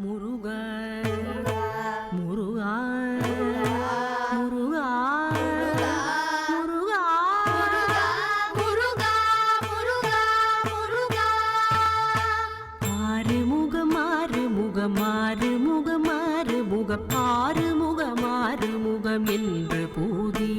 முருகா முருகா முருகா முருகா முருகா முருகா முருகா ஆறுமுகம் ஆறுமுகம் ஆறுமுகம் ஆறுமுகம் ஆறுமுகம் ஆறுமுகம் என்று பூதி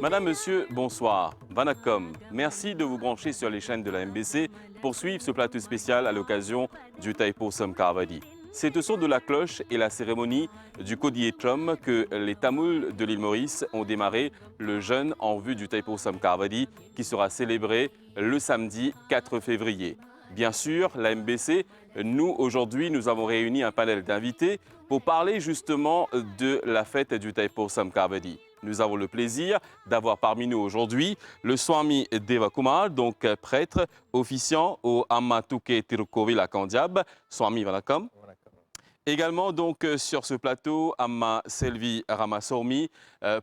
Madame, Monsieur, bonsoir. Vanakkam. Merci de vous brancher sur les chaînes de la MBC pour suivre ce plateau spécial à l'occasion du Thaipusam Kavadi. C'est au son de la cloche et la cérémonie du Kodiyetram que les Tamouls de l'île Maurice ont démarré le jeûne en vue du Thaipusam Kavadi qui sera célébré le samedi 4 février. Bien sûr, la MBC, nous aujourd'hui, nous avons réuni un panel d'invités pour parler justement de la fête du Thaipusam Kavadi. Nous avons le plaisir d'avoir parmi nous aujourd'hui le Swami Devakumar, donc prêtre officiant au Amatuke Tirukkovil à Kandiab. Swami Vanakkam. Également donc sur ce plateau, Amma Selvi Ramasourmi,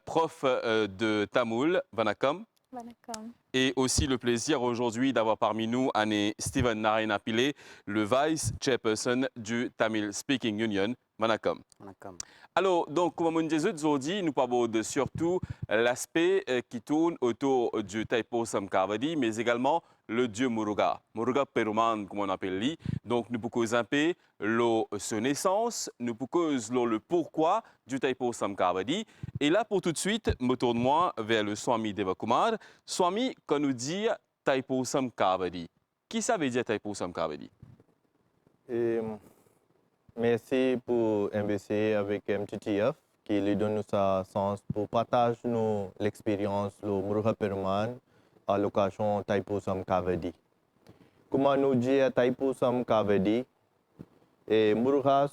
prof de Tamoul. Vanakkam. Vanakkam. Et aussi le plaisir aujourd'hui d'avoir parmi nous Anne Steven Narayana Pillai, le Vice Chairperson du Tamil Speaking Union. Vanakkam. Vanakkam. Alors, donc, comme on disait aujourd'hui, nous parlons de surtout l'aspect qui tourne autour du Thaipusam Kavadi, mais également le dieu Muruga. Muruga Peruman, comme on appelle lui. Donc, nous pouvons un peu sa naissance, nous pouvons le pourquoi du Thaipusam Kavadi. Et là, pour tout de suite, me tourne-moi vers le Swami Devakumar. Swami, quand nous dit Thaipusam Kavadi, qui ça veut dire Thaipusam Kavadi? Merci pour MBC avec MTTF qui lui donne sa chance pour partager l'expérience de Muruga Peruman à l'occasion Thaipusam Kavadi. Comme nous dit Thaipusam Kavadi, Muruga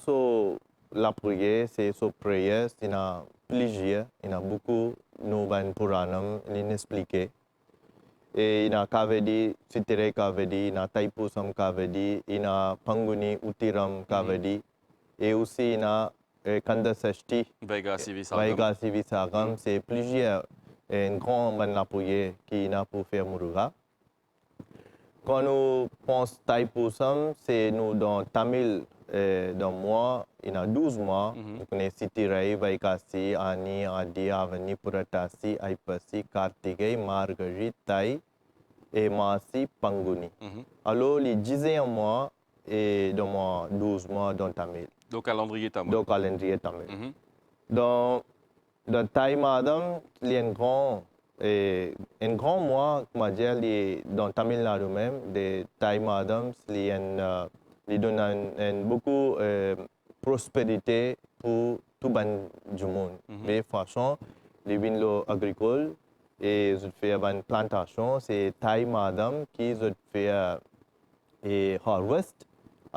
la prière, c'est sa prière, il y a plusieurs, il y a beaucoup de Puranam, il expliqué. Et il y a Kavadi, Sitire Kavadi, il y a Thaipusam Kavadi, il y a Panguni Utiram Kavadi. Et aussi, il y a Kanda Sashti, Vaigasi Visagam, c'est plusieurs, un grand manapouye qui n'a pour faire Muruga. Quand nous pensons Thaipusam, c'est nous dans Tamil, dans mois, il y a 12 mois, nous connaissons Sitirai, Vaigasi, Ani, Adi, Avani, Puratasi, Aipasi, Kartigay, Margari, Thai et Masi, Panguni. Alors, les 10e mois, et dans mois 12 mois dans Tamil. Donc calendrier Tamil. Donc calendrier Tamil. Dans Thai Madam, il y a un grand mois, dans Tamil Nadu même, de Thai Madam, il donne beaucoup de prospérité pour tout le monde. Mais de toute façon, les vignes agricoles et ils font une plantation, c'est Thai Madam qui fait harvest.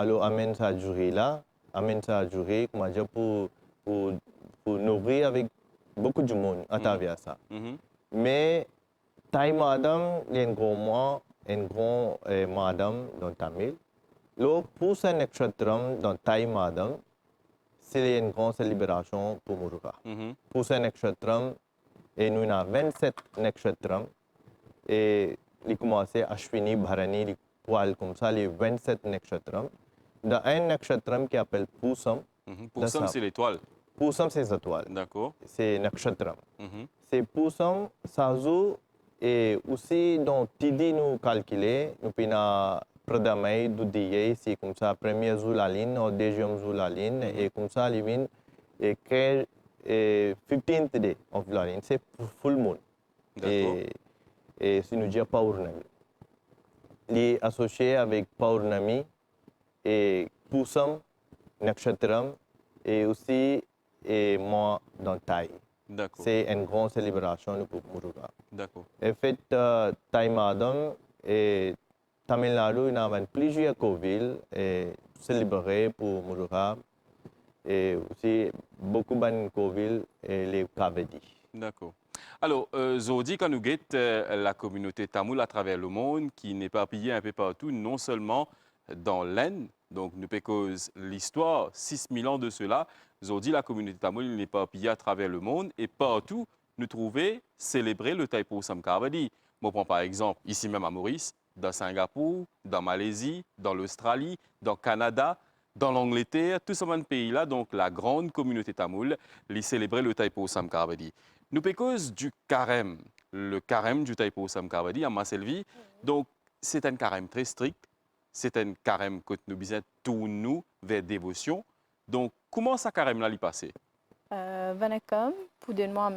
Alors, amène ça durée là, amène ça durée, comment dire, pour nourrir avec beaucoup de monde à travers ça. Mais, Thai Madam, il y a un grand mois, un grand Madam dans Tamil. Le Pusa Nakshatram dans Thai Madam, c'est une grande célébration pour Muruga. Pusa Nakshatram, et nous avons 27 Nakshatram, et il commence à Ashwini, Bharani, comme ça, les 27 Nakshatram. Dans un nakshatra qui s'appelle Pusam. Pusam, c'est l'étoile. Pusam, c'est l'étoile. D'accord. C'est nakshatra. C'est Pusam, Sazu, et aussi dans Tidi, nous calculons, nous avons Pradamai, Dudiye, c'est comme ça, premier Zulaline, ou deuxième Zulaline, et comme ça, les vignes, et 15th day of Zulaline, c'est full moon. Et si nous disons Paurnami. Il est associé avec Paurnami et Pusam, Nakshatram et aussi mois dans Thai. C'est une grande célébration pour Muruga. D'accord. En fait, Thai Madam et Tamil Nadu, il y a plusieurs villes célébrées pour Muruga et aussi beaucoup de villes et les Kavadi. D'accord. Alors, Zodi Kanouguet, la communauté tamoule à travers le monde, qui n'est pas pillée un peu partout, non seulement dans l'Inde, donc nous cause l'histoire, 6000 ans de cela, Zodi, la communauté tamoule n'est pas pillée à travers le monde, et partout, nous trouvons célébrer le Taipo Samkavadi. Je prends par exemple, ici même à Maurice, dans Singapour, dans Malaisie, dans l'Australie, dans le Canada, dans l'Angleterre, tous ces pays-là, donc la grande communauté tamoule, les célébrer le Taipo Samkavadi. Nous cause du carême, le carême du Taipo Samkavadi à Masselvi. Donc, c'est un carême très strict, c'est un carême que nous bisons tous nous vers dévotion. Donc, comment ça carême-là l'y passer? Vanakkam, pour donner-moi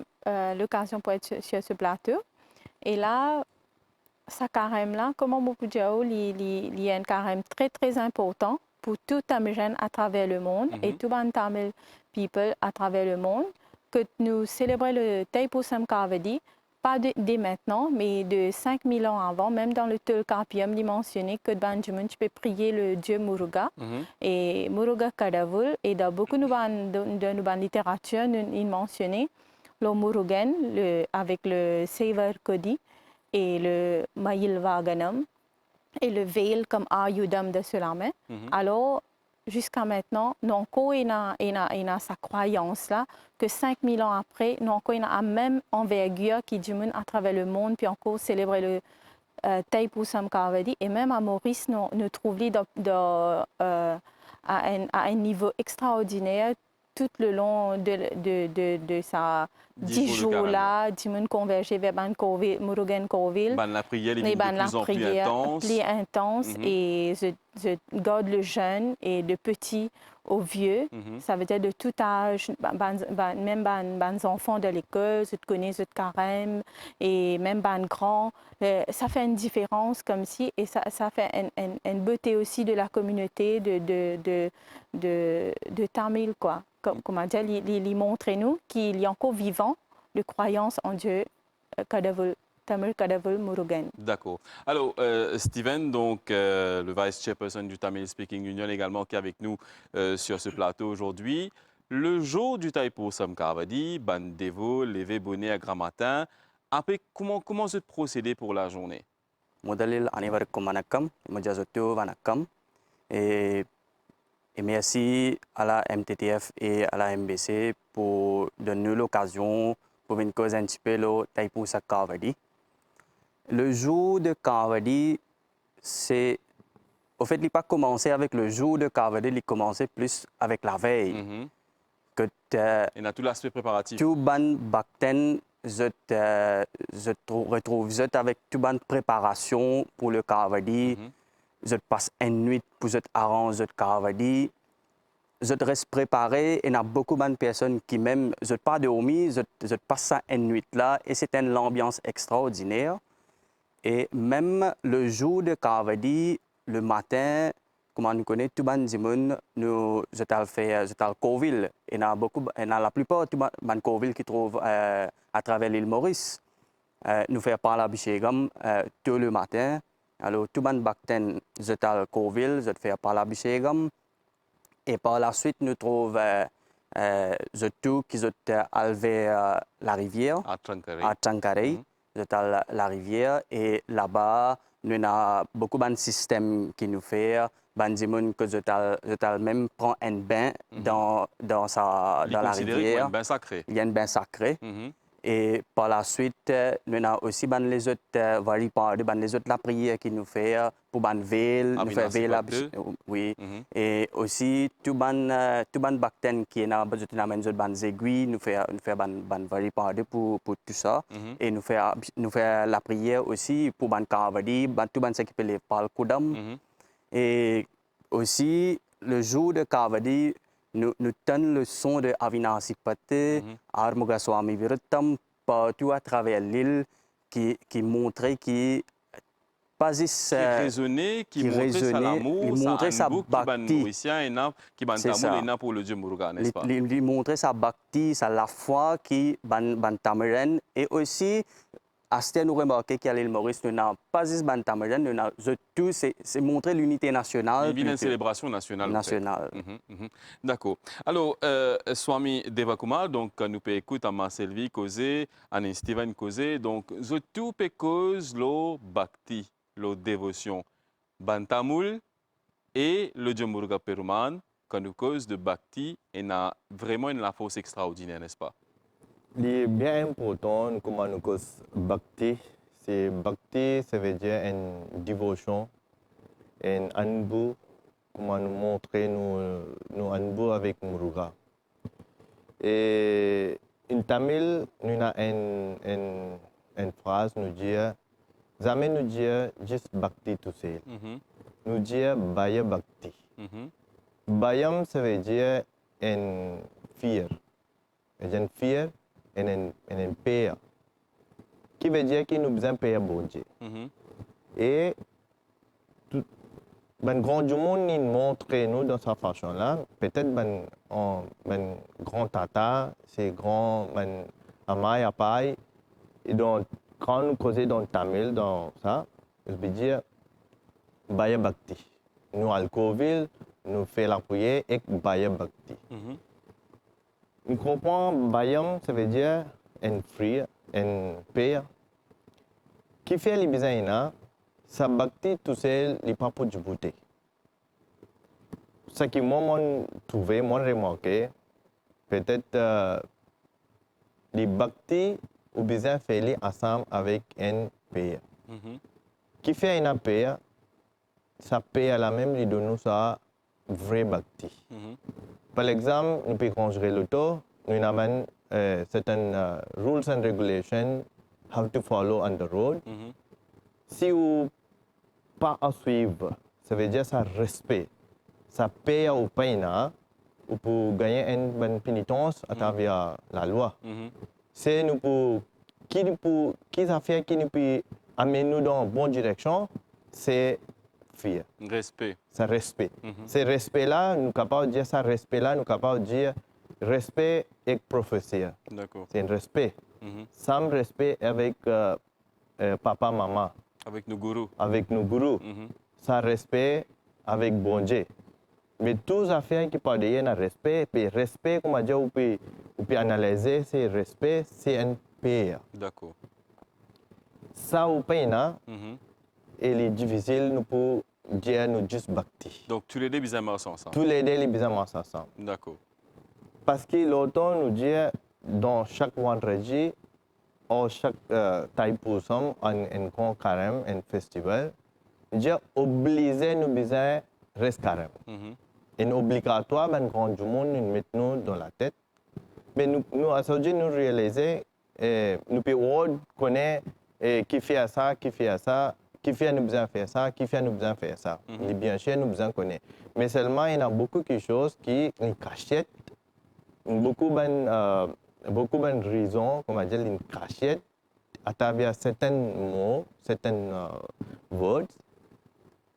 l'occasion pour être sur ce plateau. Et là, ce carême-là, comment on peut dire, il y a un carême très, très important pour tout Tamil à travers le monde et tout le Tamil people à travers le monde, que nous célébrons le Taipo Samkavadi, pas dès maintenant, mais de 5000 ans avant, même dans le Tolkapiam, il mentionné que Banjamun, tu peux prier le dieu Muruga, et Muruga Kadavul, et dans beaucoup de littérature, il mentionné le Murugan avec le Sevar Kodi et le Mayil Vaganam, et le veil comme Ayudam de Sulame. Alors, jusqu'à maintenant, non il y a sa croyance-là, que 5000 ans après, non il y a la même envergure qui diminue à travers le monde, puis encore célébrer le Taipo Samkavadi. Et même à Maurice, nous trouvons à un niveau extraordinaire tout le long de sa 10 jours-là, diminue converger vers Murugan Kovil. La prière est de plus en plus intense. Plus intense et je garde le jeune et de petit au vieux. Ça veut dire de tout âge, même les enfants de l'école, je connais le carême et même les grands. Ça fait une différence comme si et ça fait une beauté aussi de la communauté de Tamil, quoi. Comment dire, il montre nous qu'il y a encore vivant de croyance en Dieu, Kadavul. Tamil Kadavul Murugan. D'accord. Alors, Steven, donc, le vice-chairperson du Tamil Speaking Union également, qui est avec nous sur ce plateau aujourd'hui. Le jour du Taipo Samkavadi, Bandevo, levé bonnet à grand matin. Après, comment se procéder pour la journée? முதலில் அனைவருக்கும் வணக்கம் முஜாசுத்து வணக்கம் et merci à la MTTF et à la MBC pour donner l'occasion pour une cause un petit peu le Taipo Samkavadi. Le jour de Kavadi, c'est... Au fait, il n'a pas commencé avec le jour de Kavadi, il a commencé plus avec la veille. Il a tout l'aspect préparatif. Tout ban bakten, je retrouve avec toute bonne préparation pour le Kavadi. Je passe une nuit pour arranger le Kavadi. Je reste préparé et il y a beaucoup de personnes qui même, je pas dormi, je passe ça une nuit là et c'est une ambiance extraordinaire. Et même le jour de Kavadi, le matin, comme on connaît, tout le monde, je t'ai Coville. Il y a la plupart de les Coville qui trouvent à travers l'île Maurice. Nous faisons par l'abhishegam tout le matin. Alors, tout le monde bakten, je t'ai Coville, je fais par l'abhishegam. Et par la suite, nous trouvons tout qui est vers la rivière, à Trancaré. La rivière et là-bas, nous avons beaucoup de systèmes qui nous font. Que je même prend un bain dans la rivière. Il y a un bain sacré. Et par la suite, nous avons aussi les autres variétés, les autres la prière qui nous fait pour les veille, nous fait veille, oui. Et aussi tout les bactéries qui nous ont des aiguilles, nous fait des variétés pour tout ça. Et nous fait la prière aussi pour les Kavadi, tout ce qui peut les par le Koudam. Et aussi le jour de Kavadi, nous tenons le son de Avinasi Pate, Armuga Swami Virattam, partout à travers l'île, qui montrait qui pas juste qui résonnait, qui montrait l'amour, qui montrait sa bhakti, qui ban pour le dieu Muruga, n'est-ce pas? Il montrait sa bhakti, la foi qui ban tamiren et aussi Asté nous remarqué qu'à l'île Maurice, nous n'avons pas juste Bantamajan, nous avons tout, c'est montrer l'unité nationale. Il y a une célébration nationale. Nationale. D'accord. Alors, Swami Devakumar, donc nous pouvons écouter à Marcelvi causer, à Steven causer, donc tout peut cause le bhakti, la dévotion. Bantamul et le Djamurga Peruman, quand nous cause de bhakti, et a vraiment une force extraordinaire, n'est-ce pas? C'est bien important comment nous cause bhakti. Bhakti, ça veut dire une dévotion, un anbu, comment nous montrer nos anbu avec Muruga. Et en tamil, nous avons une phrase, nous disons, jamais nous disons juste bhakti tout seul. Nous disons baya bhakti. Bayam, ça veut dire un fear. Un fear et un paix. Qui veut dire que nous avons besoin de payer bon Dieu. Et ben grand du monde nous montre nous dans sa façon là. Peut-être ben grand tata, c'est grand ben amai apai. Et donc quand nous causons dans le Tamil dans ça, je veux dire Baya Bhakti. Nous à Covid, nous faisons la prière avec Baya Bhakti. Nous comprenons Bayam, ça veut dire un free, un paix. Qui fait les besoins, sa Bhakti tout seul, il n'est pas pour Djibouti. Ce qui m'a trouvé, moi remarqué, peut-être les Bhakti ou besoin faire ensemble avec un paix. Qui fait une paix, sa paix à la même, il donne nous sa vraie Bhakti. Par exemple, nous pouvons conjurer l'auto, nous avons certain rules and regulations how to follow on the road. Si vous pas à suivre, ça veut dire ça respect. Ça paye au peine, ou pour gagner une bonne pénitence à travers la loi. C'est nous pour qui ça fait qui nous peut amener nous dans la bonne direction, c'est fear. Respect. C'est respect. Ce respect-là, nous sommes capables de dire ça, respect-là, nous sommes capables de dire respect et prophétie. D'accord. C'est un respect. Sans respect avec papa, maman. Avec nos gourous. Avec nos gourous. Sans respect avec bon Dieu. Mais toutes les affaires qui parlent de respect, puis respect, comme on dit, on peut analyser, c'est respect, c'est un paix. D'accord. Ça, au paix, il est difficile, nous pouvons dire nous juste bhakti. Donc, tous les deux, ils marchent ensemble. Tous les deux, ils marchent ensemble. D'accord. Parce que l'automne nous dit, dans chaque vendredi, ou chaque taïpousam, un grand carême, un festival, nous dit obligé nous besoin rester carême. Et obligatoire, un grand du monde, nous mettons dans la tête. Mais nous, aujourd'hui, nous réalisons, nous pouvons connaître qui fait ça, qui fait ça, qui fait nous besoin faire ça, qui fait nous besoin faire ça. Les bien sûr, nous besoin connaître. Mais seulement, il y a beaucoup de choses qui nous cachent, beaucoup de raisons, comme on dit, une cachette à travers certains mots, certains words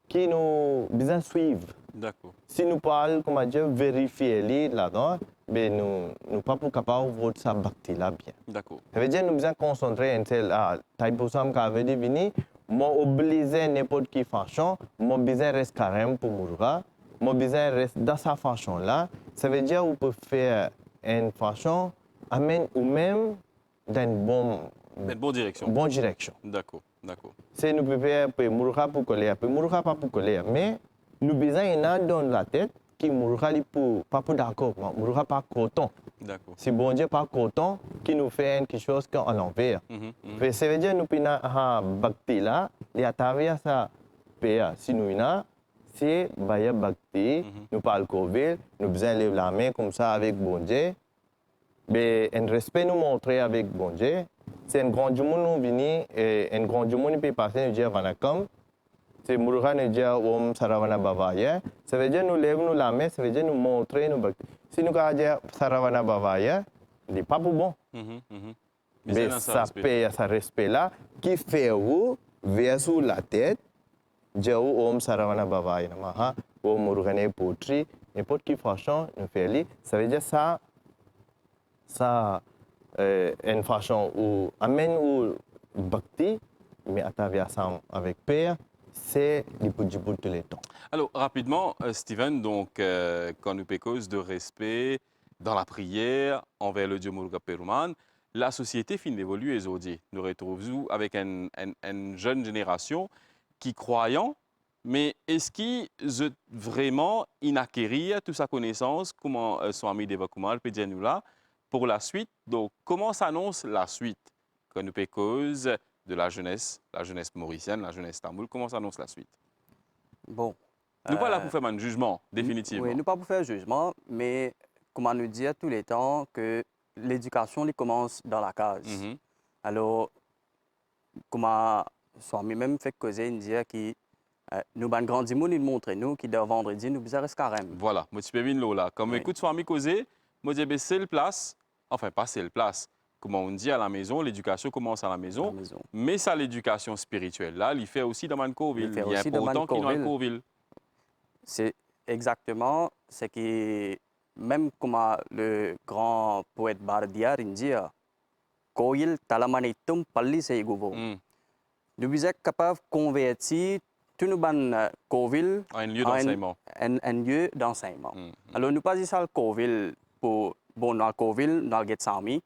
qui nous besoin suivre. D'accord. Si nous parlons, comme on dit, vérifier là-dedans, mais nous ne sommes pas capables de voir ça bhakti là bien. D'accord. Ça veut dire que nous besoin concentrer en tel taïpousam qui avait dit venir, moi obligé n'importe qui façon, moi besoin rester carême pour Muruga, moi besoin rester dans sa façon là. Ça veut dire qu'on peut faire une façon amène ou même dans une bonne direction. Bonne direction. D'accord, d'accord. C'est nous pouvons faire pour Muruga pour coller, pour Muruga pas pour coller, mais nous besoin dans la tête qui Muruga pas pour d'accord, Muruga pas coton. D'accord. Si bon Dieu pas coton qui nous fait quelque chose qu'on l'envers. Ça veut dire nous pouvons bhakti là, et à travers ça paix. Si nous c'est baya bhakti, nous parlons Covid, nous besoin lever la main comme ça avec bon Dieu. Mais un respect nous montrer avec bon Dieu. C'est un grand du monde nous venir et un grand du monde peut passer nous dire vanakam. C'est Muruga nous dire Om Saravana Bhavaya. Ça veut dire nous lèvons la main, ça veut dire nous montrer nous bhakti. Si nous disons Saravana Bhavaya, il n'est pas pour bon. Mais ça paye ce respect-là qui fait vous verser la tête, dire Om Saravana Bhavaya Namaha, Om Murugane Potri, n'importe qui façon nous fait ça veut dire ça une façon où amène ou bhakti, mais à travers ça, avec Père, c'est l'hypodjibut tous les temps. Alors, rapidement, Steven, donc, quand nous pécose de respect dans la prière envers le Dieu Muruga Peruman, la société finit d'évoluer aujourd'hui. Nous retrouvons avec une jeune génération qui croyant, mais est-ce qu'ils ont vraiment inacquérir toute sa connaissance, comment Swami Devakumar peut dire nous là, pour la suite? Donc, comment s'annonce la suite quand nous pécose de la jeunesse mauricienne, la jeunesse tamoule, comment s'annonce la suite? Bon. Nous pas là pour faire un jugement, définitivement. Oui, nous pas pour faire un jugement, mais comment nous dire tous les temps que l'éducation elle commence dans la case. Mhm. Alors, comment Swami même fait causer une dire qui nous ban grandi nous montre nous qui de vendredi nous besoin rester carême. Voilà, moi tu peux venir là. Comme Oui. écoute Swami causer, moi dis c'est le place, enfin pas c'est le place. Comment on dit à la maison, l'éducation commence à la maison, mais ça l'éducation spirituelle là, il fait aussi dans Mancourville. Il y a important qu'il y ait Mancourville. C'est exactement ce qui, même comme le grand poète Bardiar dit, Koil talamanitum palli seiguvo. Nous sommes capables de convertir tout le ban Coville Un lieu d'enseignement. Un lieu d'enseignement. Alors, nous pas dit ça le Coville pour, bon, dans le Coville, dans le Getsami,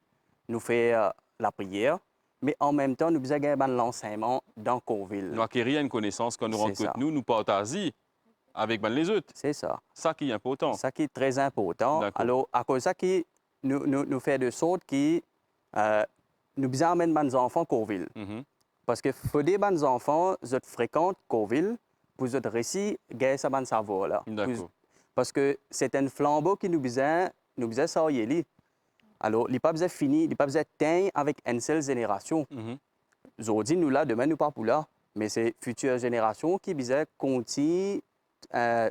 nous faisons la prière, mais en même temps, nous avons gagné l'enseignement dans Coville. Nous acquérir une connaissance quand nous rencontrons nous partageons avec les autres. C'est ça. Ça qui est important. Ça qui est très important. Alors, à cause de ça, nous fait de sorte que nous amènons les enfants à Coville. Parce que faut des bons enfants qui fréquentent Coville pour réussir à gagner ce savoir-là. Parce que c'est un flambeau qui nous besoin sortir. Alors, il n'est pas besoin fini, il n'est pas besoin teindre avec une seule génération. Aujourd'hui, nous là, demain, nous pas pour là. Mais c'est la future génération qui besoin continuer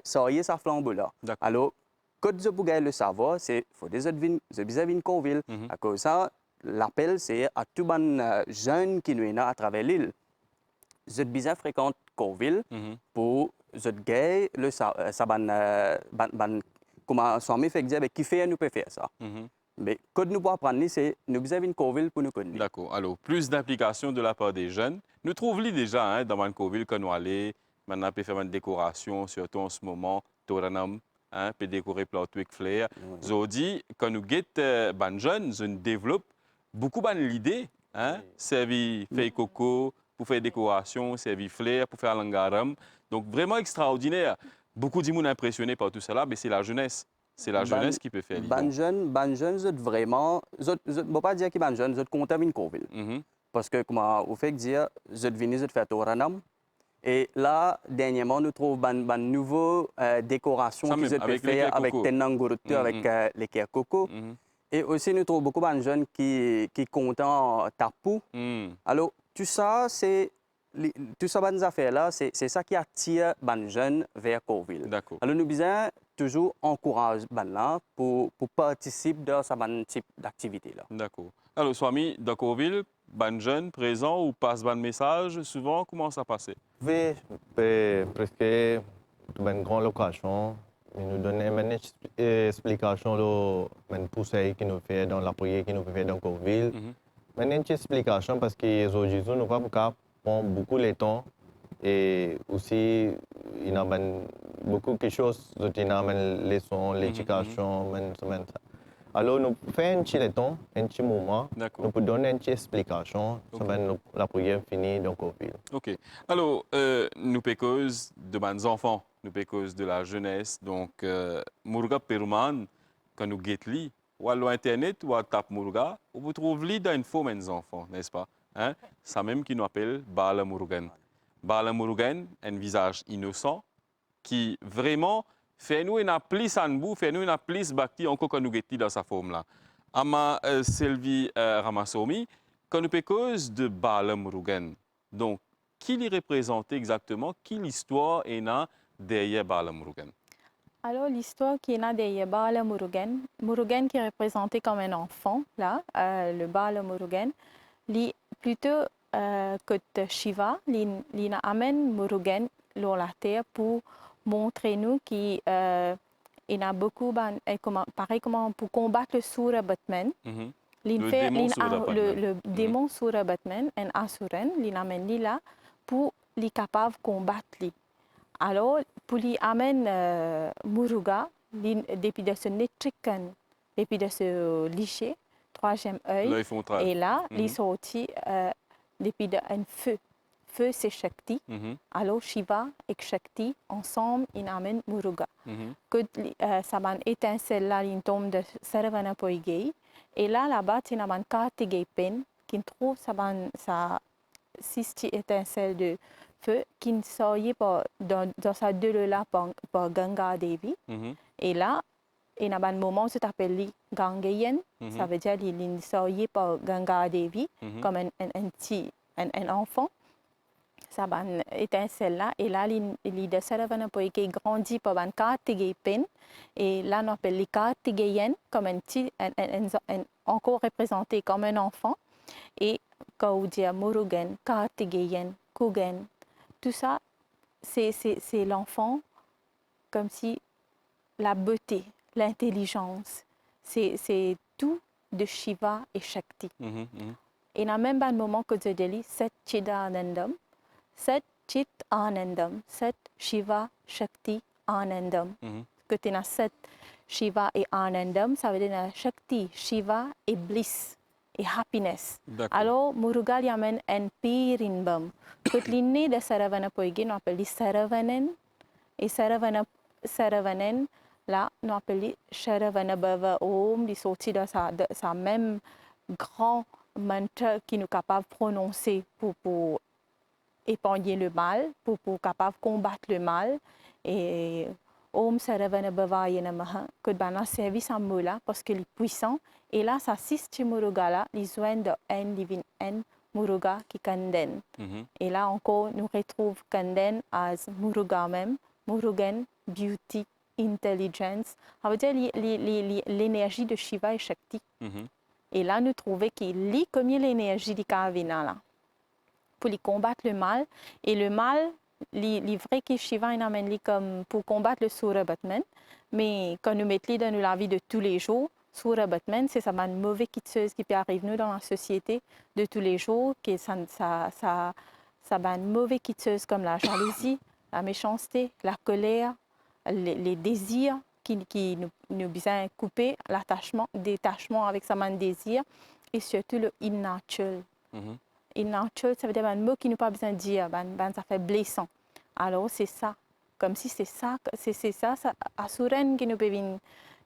sortir ce flambeau-là. Alors, quand vous pouvez le savoir, c'est faut des autres besoin de Coville. À cause de ça, l'appel, c'est à tous les jeunes qui nous sont à travers l'île. Vous êtes bien fréquents Coville pour vous gagner le comment Swami fait dire qui fait nous peut faire ça. Mais quand nous pouvons apprendre, c'est nous besoin d'une Coville pour nous connaître. D'accord. Alors, plus d'implication de la part des jeunes. Nous trouvons déjà dans une Coville quand nous allons. Maintenant, on peut faire une décoration, surtout en ce moment, Toranam. On peut décorer plateau avec flair. Aujourd'hui, quand nous guettons les jeunes, nous développons beaucoup d'idées. Servir faire coco, pour faire décoration, servir flair, pour faire langaram. Donc, vraiment extraordinaire. Beaucoup de gens sont impressionnés par tout cela, mais c'est la jeunesse. C'est la jeunesse qui peut faire l'idée. Les jeunes, vraiment... Je ne peux pas dire que les jeunes, ils comptent avec une Coville. Parce que, comme vous faites dire, ils sont venus faire Toranam. Et là, dernièrement, nous trouvons une nouvelle décoration qu'ils peuvent faire avec Tenangurutu, avec les coco. Et aussi, nous trouvons beaucoup de jeunes qui comptent en tapu. Alors, tout ça, tout ça, ces affaires-là, c'est ça qui attire les jeunes vers Coville. Alors, nous devons toujours encourager les gens pour participer dans ce type d'activité-là. D'accord. Alors, Swami, dans Coville, les jeunes présents ou passent un message, souvent, comment ça passe? Oui, presque une grande location. Il nous donne une explication de conseils qu'il nous fait dans la prière qu'il nous fait dans Coville. Une explication parce que aujourd'hui, nous ne pas prendre beaucoup de temps et aussi il y a beaucoup de choses, il y a une leçon, l'éducation, alors nous faisons un petit temps, un petit moment, nous pouvons donner une petite explication sur la prière finie dans Coville. OK. Alors, nous pécose de mes enfants, nous pécose de la jeunesse. Donc, Muruga Peruman, quand nous guettons, ou à l'Internet, ou à Tap Muruga, vous trouvez dans une faux mes enfants, n'est-ce pas? Ça même qui nous appelle Bala Murugan. Bala Murugan, un visage innocent qui vraiment fait nous une plus anbou, fait nous une plus bhakti encore quand nous guettons dans sa forme-là. Ama Sylvie Ramasomi, quand nous pécose de Bala Murugan. Donc, qui l'y représente exactement? Qui l'histoire est derrière Bala Murugan? Alors, l'histoire qui est derrière Bala Murugan, Murugan qui est représenté comme un enfant, là, le Bala Murugan, plutôt que Shiva, il amène Murugan sur la terre pour montrer nous qu'il y a beaucoup, pareil comme pour combattre le Sura Batman. Le démon Surya Batman. Le démon Surya Batman en Asuran, il amène lui là pour les capables de combattre lui. Alors, pour lui amène Muruga, depuis de ce nez chicken, depuis de ce liché, troisième œil, L'œil frontal. et là, il sorti depuis un feu. Feu, c'est Shakti. Alors, Shiva et Shakti, ensemble, ils amènent Muruga. Que ça va étincelle là, il tombe de Saravana Poigei. Et là, là-bas, il y a un Kartigay Pen qui trouve ça six étincelles de feu qui ne sortait pas dans sa deux là par Ganga Devi. Et là, il y a un moment où ça s'appelle Gangayen. Ça veut dire qu'il ne sortait pas Ganga Devi comme un enfant. Ça va étincelle là. Et là, il de Saravana Poigei grandit par un Kartigay Pen. Et là, on appelle les Kartigayen comme encore représenté comme un enfant. Et Gaudiya, Murugan, Kartigayen, Kugan, tout ça, c'est l'enfant comme si la beauté, l'intelligence, c'est tout de Shiva et Shakti. Et dans même pas moment que je dis, Sat Chidanandam, Sat Chit Anandam, Sat Shiva Shakti Anandam. Que tu as Sat Shiva et Anandam, ça veut dire Shakti, Shiva et bliss et happiness. Alors, Muruga y amène un Pirinbam. Que l'inné de Saravana Poigei, on appelle Saravanan. Et Saravanan, là, on appelle Saravana Bhava Om, il sortit de sa même grand mantra qui nous est capable de prononcer pour épargner le mal, pour capable de combattre le mal. Et Om Saravana Bhavaya Namaha, que ben servi ce mot-là parce qu'il est puissant. Et là, ça assiste Muruga là, les joints de N, divine N, Muruga qui Kanden. Et là encore, nous retrouvons Kanden as Muruga même, Murugan, beauty, intelligence. Ça veut dire l'énergie de Shiva et Shakti. Et là, nous trouvons qu'il lit comme l'énergie de Kavina là, pour les combattre le mal. Et le mal, les vrais que Shiva amène comme pour combattre le Surya Batman, mais quand nous mettons dans la vie de tous les jours, Surya Batman, c'est ça une mauvaise quitteuse qui peut arriver nous dans la société de tous les jours, que ça une mauvaise quitteuse comme la jalousie, la méchanceté, la colère, les désirs qui nous besoin couper, l'attachement, détachement avec ça un désir, et surtout le innatural. Innatural, ça veut dire un mot qui nous pas besoin de dire, ça fait blessant. Alors c'est ça, comme si c'est ça, Asuran qui nous peut venir,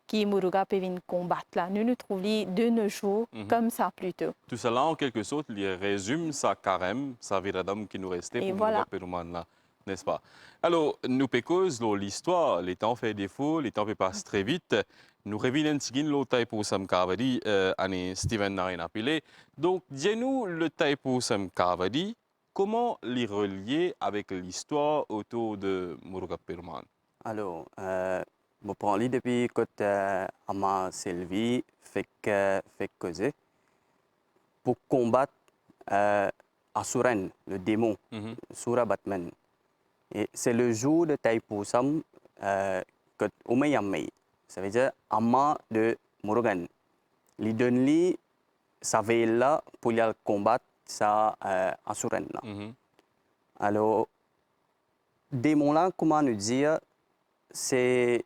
qui Muruga peut venir combattre là. Nous trouvons de nos jours comme ça plutôt. Tout cela, en quelque sorte, il résume sa carême, sa viradam qui nous restait pour voilà. Muruga Perumal là, n'est-ce pas? Alors, nous pécose l'histoire, les temps fait défaut, les temps passent très vite. Nous revenons à le Taipo Sam Kavadi, année Steven Narina Pile. Donc, dis-nous le Taipo Sam Kavadi, comment les relier avec l'histoire autour de Muruga Perumal? Alors, je prends depuis que Ama Sylvie fait causer pour combattre Asuran, le démon, Surya Batman. Et c'est le jour de Taipusam que Umayamei, ça veut dire Ama de Murugan. Il donne lui sa veille là pour aller combattre sa Asuran. Alors, démon là, comment nous dire, c'est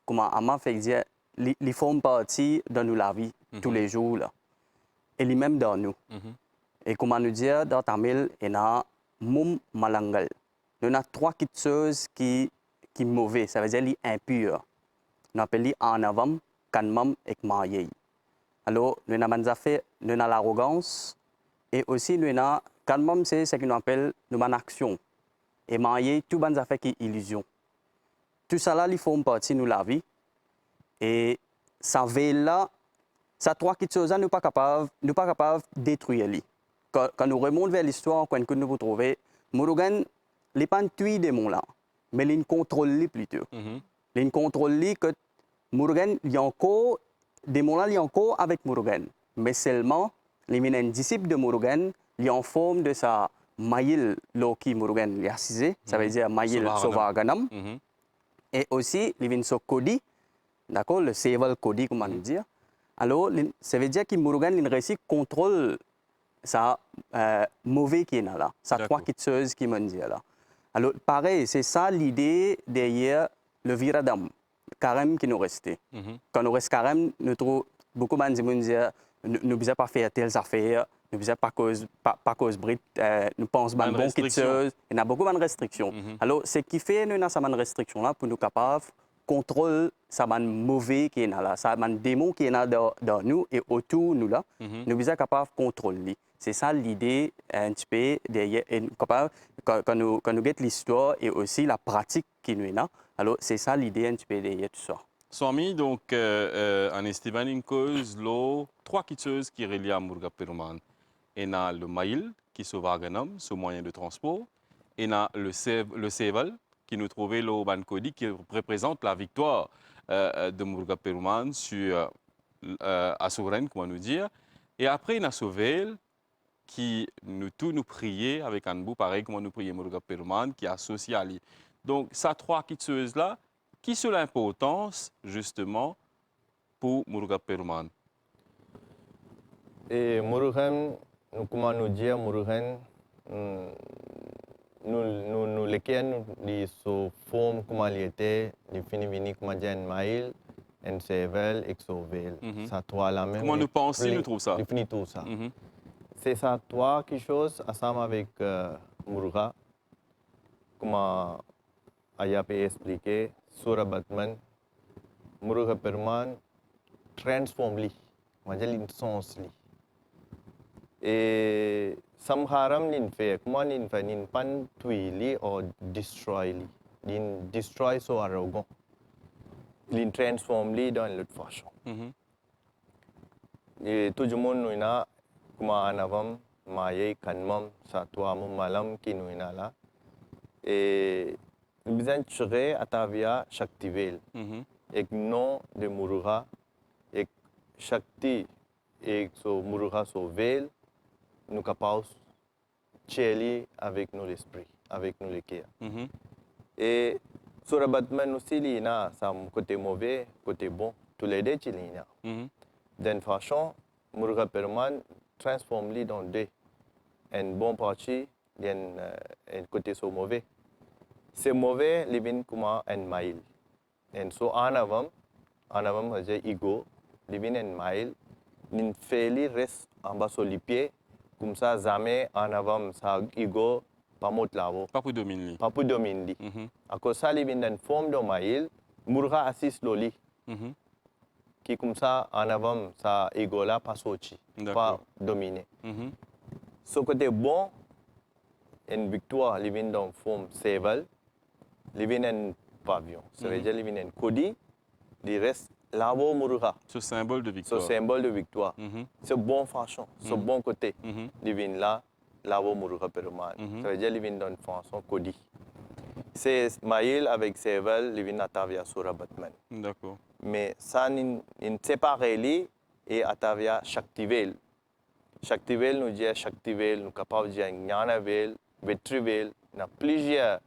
comment Ama fait dire, ils font partie de nous la vie tous les jours là, et les même dans nous. Et comment nous dire dans Tamil, il y a Mum Malangal. Il y a trois choses qui sont mauvaises, ça veut dire les impurs. On appelle les Anavam, Kanmam et Mayei. Alors, nous avons l'arrogance et aussi nous avons Kanmam, c'est ce qu'on appelle une action. Et Mayei, tout le monde qui est illusion. Tout ça là, ils font partie de la vie. Et ça veille là, ces trois choses là, nous ne sommes pas capables de détruire. Quand nous remontons vers l'histoire, quand nous vous trouvons, Murugan, il n'est pas tué des démons là, mais il contrôle plutôt. Il contrôle que Murugan, il y a encore des démons là, il y a encore avec Murugan. Mais seulement, les disciples de Murugan, il y a en forme de sa Mayil Loki Murugan, il y a assisé, ça veut dire Mayil Sovaganam. Et aussi, il y a Kodi, d'accord, le Seval Kodi, comment nous dire. Alors, ça veut dire que Murugan, il réussit contrôle ça mauvais qui est là. Ça trois petites choses qui m'ont dit là. Alors, pareil, c'est ça l'idée derrière le viradam, carême qui nous restait. Quand nous reste carême, nous trouvons beaucoup de gens qui disent nous ne pouvons pas faire telles affaires, nous ne pouvons pas cause brite, nous pensons que bon petites choses. Il y a beaucoup de restrictions. Alors, ce qui fait nous avons ces restrictions là pour nous capables contrôle ça man mauvais qui est là, ça man démon qui est là dans nous et autour nous là, nous sommes capables de contrôler. C'est ça l'idée un petit peu derrière, quand nous regardons l'histoire et aussi la pratique qui nous est là. Alors c'est ça l'idée un petit peu derrière tout ça. Swami, donc en Esteban une cause l'eau trois choses qui relient à Murga Peruman. Il y a le maïl qui se vaganam, ce moyen de transport, et il y a le seval qui nous trouvait le Bankodi qui représente la victoire de Murga Peruman sur Assouveraine, comment nous dire. Et après, il y a Sauvel qui nous priait avec un bout pareil comme nous priait Murga Peruman qui est associé à lui. Donc, ces trois choses-là, qui sont l'importance justement pour Murga Peruman? Et Murugan, comment nous dire, Murugan, nous lesquels nous so forme comment il était, les finis comme Jan Mail, en Sevel et Sauvel. Ça toi la même. Comment nous pensons, nous trouvons ça? Les finis tout ça. C'est ça toi quelque chose ensemble avec Muruga, comment Aya peut expliquer, Sura Batman, Muruga Peruman transforme li, majal in sens li. Et samharam nin fait, comment nin fait nin pan tuili ou destroy li, nin destroy so arrogant, nin transforme li dans l'autre façon. Et tout le monde nous a comme anavam maye kanmam satwa mu malam qui nous a là et nous besoin tirer à travers Shaktivel et nom de Muruga et Shakti et so Muruga so vel nous capables tirer avec nous l'esprit avec nous le cœur et sur Batman aussi il y a ça côté mauvais côté bon tous les deux il y a d'une façon Muruga Peruman transforme li dans deux une bonne partie un côté so mauvais. C'est mauvais, les vins comme un mail. Et so anavam c'est ego, les vins un mail, nin feli reste en bas sur les pieds, comme ça jamais anavam ça ego pas mot lavo. Pas pour dominer. Pas pour dominer. À cause ça les vins en forme de mail, Muruga assiste loli. Qui comme ça anavam ça ego là pas sorti, pas dominer. Ce côté bon, une victoire, les vins dans forme séval. Living en pavillon. Ça veut dire living en Kodi, il reste Lavo Muruga. Ce symbole de victoire. Ce symbole de victoire. C'est bon façon, c'est bon côté. Living là, Lavo Muruga Peruman. Ça veut dire living dans façon Kodi. C'est Maïl avec Seval, living Atavia Sura Batman. D'accord. Mais ça, il séparé li et Atavia Shaktivel. Shaktivel nous dit Shaktivel, nous capables de dire Gnanavel, Vetrivel, il y a plusieurs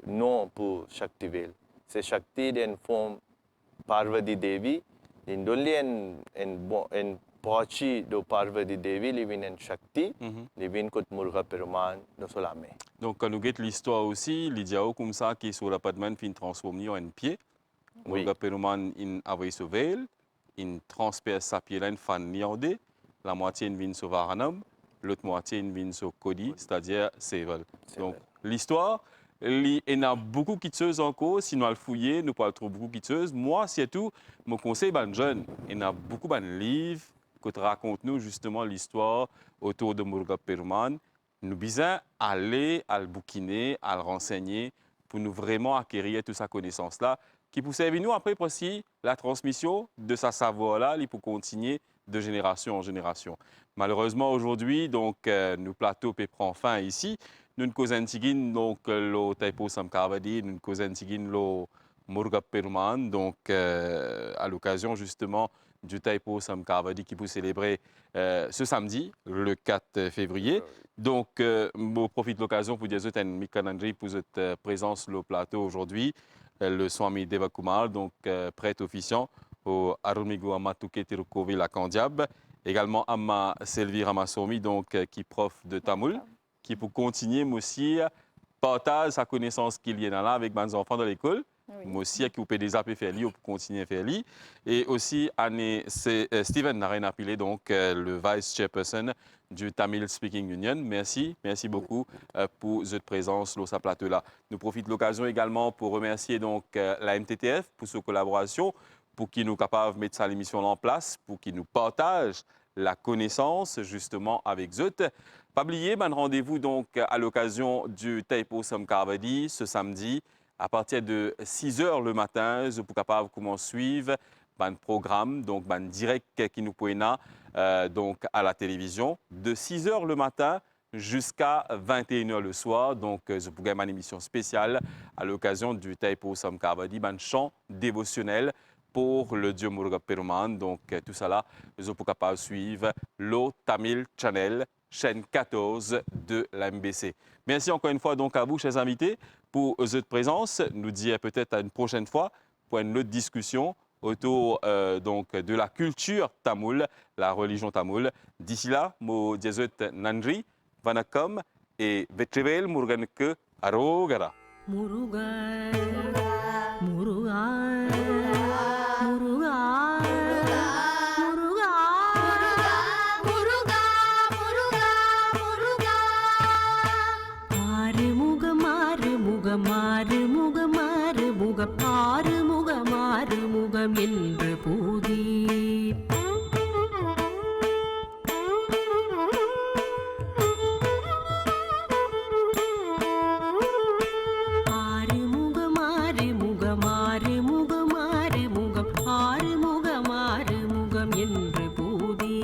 noms pour Shaktivel. C'est Shakti d'une forme Parvati Devi. Il donne une partie de Parvati Devi, il vient en Shakti, il vient comme Murga Peruman de Solame. Donc, quand nous regardons l'histoire aussi, l'Idiao comme ça, qui sur la Padman, fin transformé en pied. Murga Peruman, il avait ce veil, il transperce sa pied là, il fait niordé. La moitié vient sur Varanam, l'autre moitié vient sur Kodi, c'est-à-dire Seval. Donc, l'histoire, il y a beaucoup de choses encore. Si nous le fouiller, nous pouvons trouver beaucoup de choses. Moi, c'est tout. Mon conseil, ben jeune, il y a beaucoup de livres qui racontent nous justement l'histoire autour de Murga Peruman. Nous besoin aller à le bouquiner, à le renseigner pour nous vraiment acquérir toute sa connaissance-là, qui peut servir nous après aussi la transmission de sa savoir-là, pour continuer de génération en génération. Malheureusement, aujourd'hui, donc, nos plateaux prend fin ici. Nous causons donc le Taipo Sam Kavadi, nous causons le Murga Peruman, donc à l'occasion justement du Taipo Sam Kavadi qui peut célébrer ce samedi, le 4 février. Donc, je profite de l'occasion pour dire que je pour votre présence sur le plateau aujourd'hui, le Swami Devakumar, donc prêtre officiant au Arumigo Amatuke Tirukovil à Kandiab. Également Amma Selvi Ramasomi, donc, qui est prof de Tamoul, qui pour continuer aussi partage sa connaissance qu'il y a là avec mes enfants dans l'école. Oui. Moi aussi, qui vous peut des appels faire pour continuer à faire li. Et aussi, c'est Steven Narayana Pillay, donc le vice chairperson du Tamil Speaking Union. Merci beaucoup pour cette présence sur ce plateau-là. Nous profitons de l'occasion également pour remercier donc la MTTF pour sa collaboration, pour qu'ils nous capables de mettre sa émission en place, pour qu'ils nous partagent la connaissance justement avec eux. Pas oublier, rendez-vous donc à l'occasion du Taipo Som Kavadi ce samedi à partir de 6 h le matin. Vous êtes capable comment suivre un programme, donc un direct qui nous peut donc à la télévision de 6 h le matin jusqu'à 21 h le soir. Donc, je pourrais une émission spéciale à l'occasion du Taipo Som Kavadi, un chant dévotionnel pour le Dieu Muruga Peruman. Donc, tout ça là, je peux capable suivre le Tamil Channel, chaîne 14 de la MBC. Merci encore une fois donc à vous, chers invités, pour votre présence. Nous disons peut-être à une prochaine fois pour une autre discussion autour donc de la culture tamoul, la religion tamoul. D'ici là, mo diezut Nandri, Vanakkam et Vetrivel Muruganuku Arogara. Muruga, Muruga, Muruga, Muruga, Muruga, Muruga, Muruga. ஆறுமுக மாறுமுக மாறுமுக மாறுமுக ஆறுமுக மாறுமுகம் என்று பூதி ஆறுமுக மாறுமுக மாறுமுக மாறுமுகம் ஆறுமுக மாறுமுகம் என்று பூதி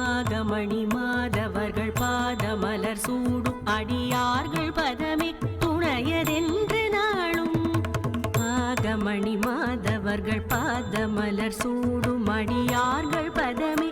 ஆகமணி மாதவர்கள் பாதமலர் சூடும் அடியார்கள் பதமே துணையதென்று நாளும் ஆகமணி மாதவர்கள் பாதமலர் சூடும் அடியார்கள் பதமே